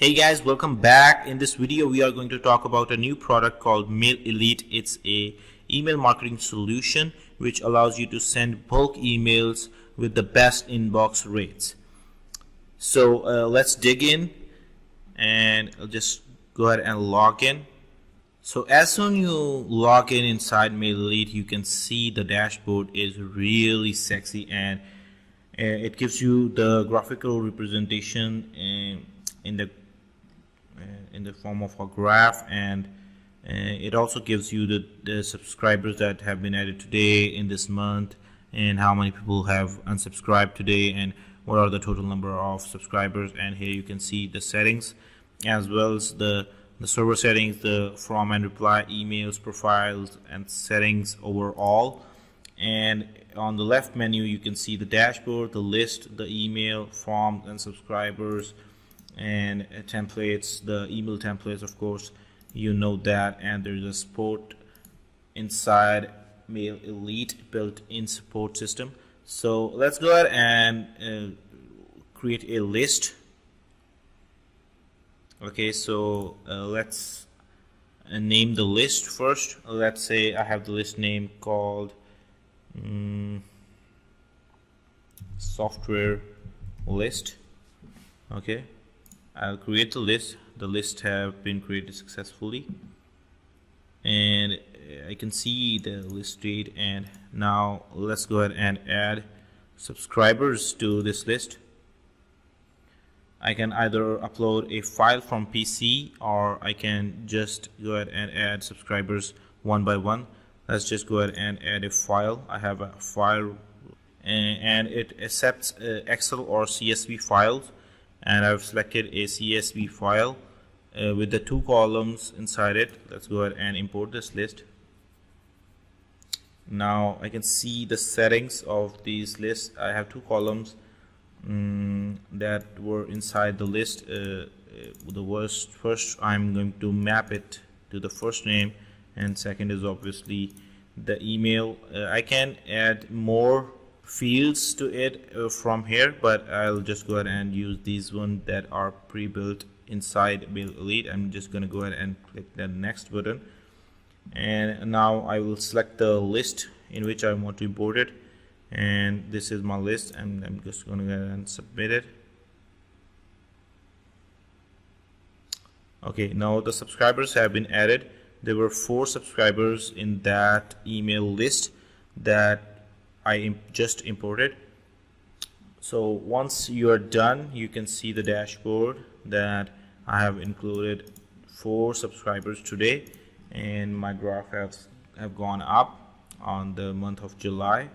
Hey guys, welcome back. In this video we are going to talk about a new product called Mail Elite. It's a email marketing solution which allows you to send bulk emails with the best inbox rates. So let's dig in, and I'll just go ahead and log in. So as soon you log in inside Mail Elite, you can see the dashboard is really sexy, and it gives you the graphical representation in the form of a graph, and it also gives you the subscribers that have been added today in this month, and how many people have unsubscribed today, and what are the total number of subscribers. And here you can see the settings as well as the server settings, the from and reply emails, profiles, and settings overall. And on the left menu you can see the dashboard, the list, the email, forms and subscribers, and templates, the email templates, of course, you know that. And there's a support inside Mail Elite, built-in support system. So let's go ahead and create a list. Okay, so let's name the list first. Let's say I have the list name called software list. Okay, I'll create the list. The list have been created successfully, and I can see the list date. And now let's go ahead and add subscribers to this list. I can either upload a file from PC, or I can just go ahead and add subscribers one by one. Let's just go ahead and add a file. I have a file, and it accepts Excel or CSV files, and I've selected a CSV file with the 2 columns inside it. Let's go ahead and import this list. Now I can see the settings of these lists. I have 2 columns that were inside the list. First I'm going to map it to the first name, and second is obviously the email. I can add more fields to it from here, but I'll just go ahead and use these ones that are pre-built inside Mail Elite. I'm just going to go ahead and click the next button, and now I will select the list in which I want to import it, and this is my list, and I'm just going to go ahead and submit it. Okay, now the subscribers have been added. There were 4 subscribers in that email list that I just imported. So once you are done, you can see the dashboard that I have included 4 subscribers today, and my graph have gone up on the month of July.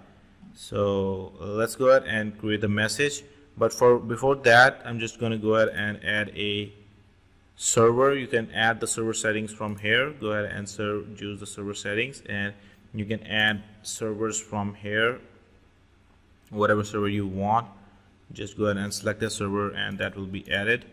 So let's go ahead and create the message, but before that I'm just going to go ahead and add a server. You can add the server settings from here. Go ahead and choose the server settings, and you can add servers from here, whatever server you want. Just go ahead and select the server, and that will be added.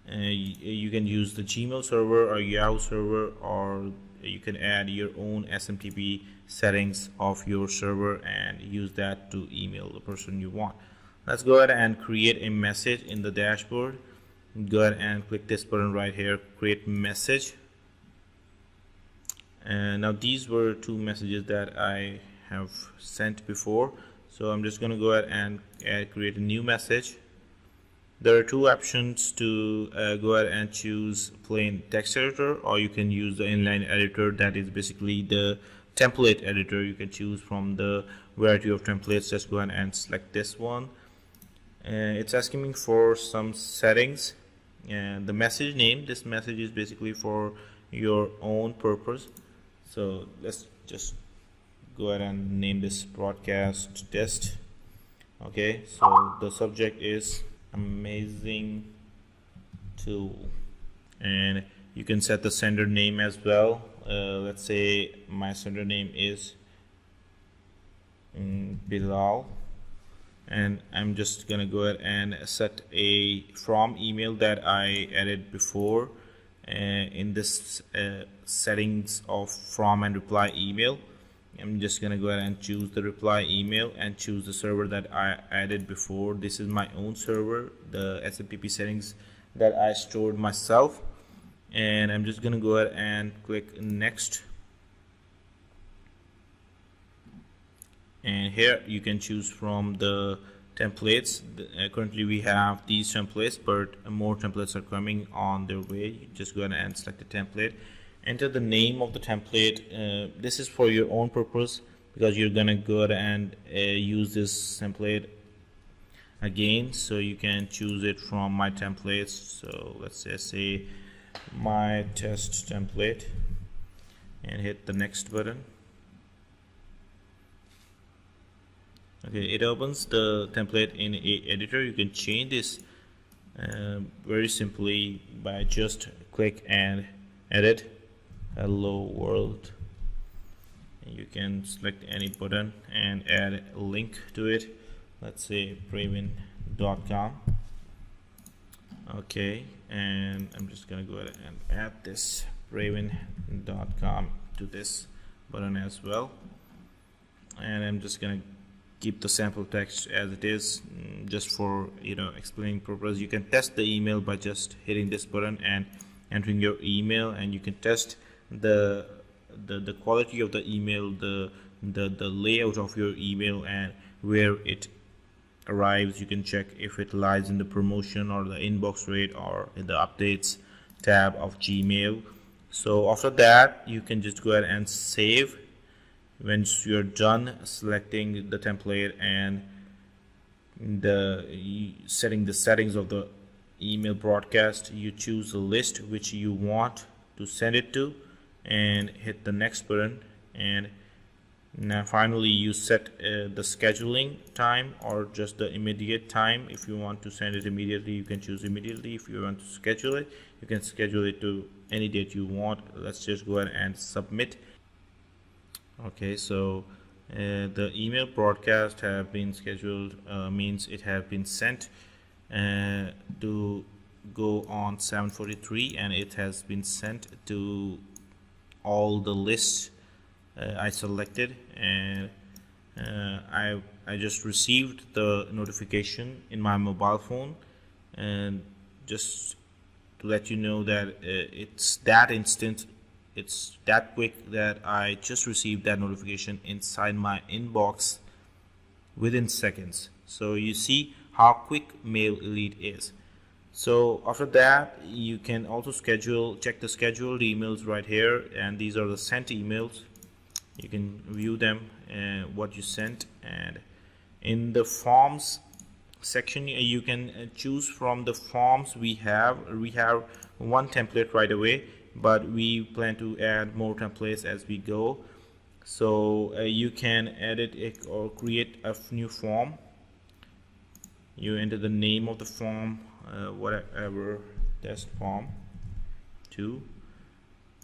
You can use the Gmail server or Yahoo server, or you can add your own SMTP settings of your server and use that to email the person you want. Let's go ahead and create a message in the dashboard. Go ahead and click this button right here, create message. And now these were 2 messages that I have sent before, so I'm just going to go ahead and create a new message. There are 2 options to go ahead and choose plain text editor, or you can use the inline editor, that is basically the template editor. You can choose from the variety of templates. Just go ahead and select this one. It's asking me for some settings, and the message name, this message is basically for your own purpose. So let's just go ahead and name this broadcast test. Okay, so the subject is amazing tool, and you can set the sender name as well. Let's say my sender name is Bilal, and I'm just gonna go ahead and set a from email that I added before in this settings of from and reply email. I'm just gonna go ahead and choose the reply email and choose the server that I added before. This is my own server. The SMTP settings that I stored myself. And I'm just gonna go ahead and click next. And here you can choose from the templates. Currently we have these templates, but more templates are coming on their way. You just go ahead and select the template, enter the name of the template. This is for your own purpose, because you're gonna go ahead and use this template again, so you can choose it from my templates. So let's just say my test template, and hit the next button. Okay, it opens the template in a editor. You can change this very simply by just click and edit hello world. And you can select any button and add a link to it. Let's say Braven.com. Okay, and I'm just gonna go ahead and add this Braven.com to this button as well. And I'm just gonna keep the sample text as it is, just for explaining purpose. You can test the email by just hitting this button and entering your email, and you can test the quality of the email, the layout of your email, and where it arrives. You can check if it lies in the promotion or the inbox rate or in the updates tab of Gmail. So after that, you can just go ahead and save. Once you're done selecting the template and setting the settings of the email broadcast, you choose the list which you want to send it to and hit the next button. And now finally you set the scheduling time or just the immediate time. If you want to send it immediately, you can choose immediately. If you want to schedule it, you can schedule it to any date you want. Let's just go ahead and submit. Okay, so the email broadcast have been scheduled, means it have been sent to go on 7:43, and it has been sent to all the lists I selected. And I just received the notification in my mobile phone, and just to let you know that it's that instant. It's that quick that I just received that notification inside my inbox within seconds. So you see how quick Mail Elite is. So after that, you can also check the scheduled emails right here, and these are the sent emails. You can view them and what you sent. And in the forms section, you can choose from the forms we have one template right away, but we plan to add more templates as we go. So you can edit it or create a new form. You enter the name of the form, whatever test form 2.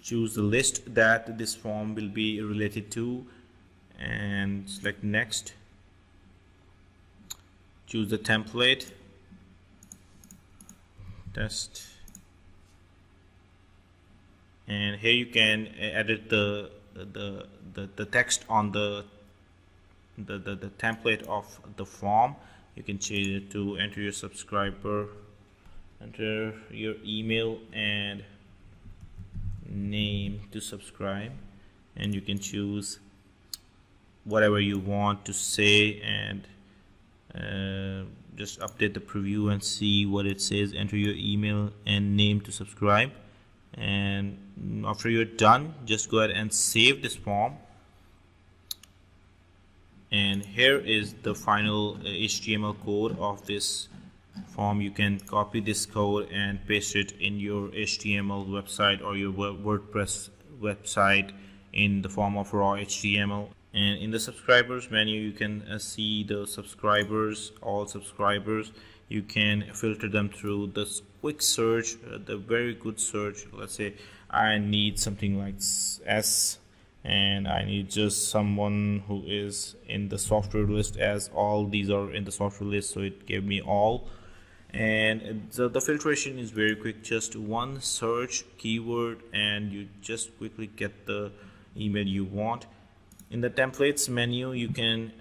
Choose the list that this form will be related to, and select next. Choose the template, test, and here you can edit the text on the template of the form. You can change it to enter your subscriber, enter your email and name to subscribe, and you can choose whatever you want to say, and just update the preview and see what it says. Enter your email and name to subscribe, and after you're done, just go ahead and save this form. And here is the final HTML code of this form. You can copy this code and paste it in your HTML website or your WordPress website in the form of raw HTML. And in the subscribers menu, you can see the subscribers, all subscribers. You can filter them through this quick search, the very good search. Let's say I need something like S, and I need just someone who is in the software list, as all these are in the software list, so it gave me all. And the filtration is very quick, just one search keyword and you just quickly get the email you want. In the templates menu, you can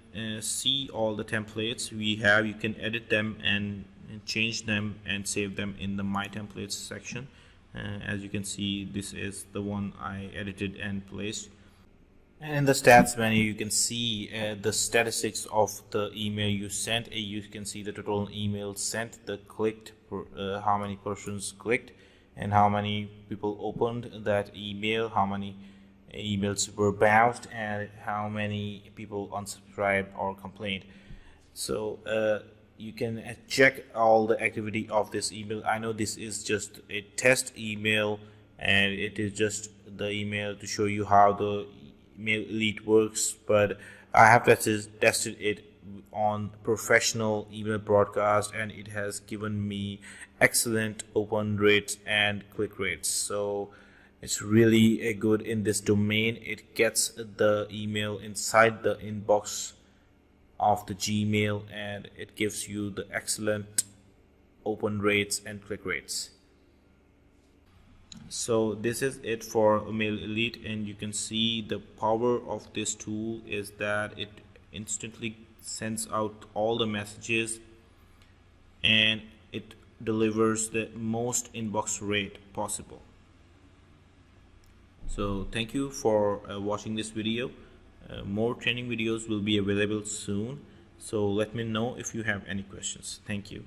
see all the templates we have. You can edit them and and change them and save them in the My Templates section. As you can see, this is the one I edited and placed. And in the stats menu, you can see the statistics of the email you sent. You can see the total emails sent, the clicked, how many persons clicked, and how many people opened that email, how many emails were bounced, and how many people unsubscribed or complained. So you can check all the activity of this email. I know this is just a test email, and it is just the email to show you how the Mail Elite works, but I have tested it on professional email broadcast, and it has given me excellent open rates and click rates. So it's really good in this domain. It gets the email inside the inbox of the Gmail, and it gives you the excellent open rates and click rates. So this is it for Mail Elite, and you can see the power of this tool is that it instantly sends out all the messages, and it delivers the most inbox rate possible. So thank you for watching this video. More training videos will be available soon, so let me know if you have any questions. Thank you.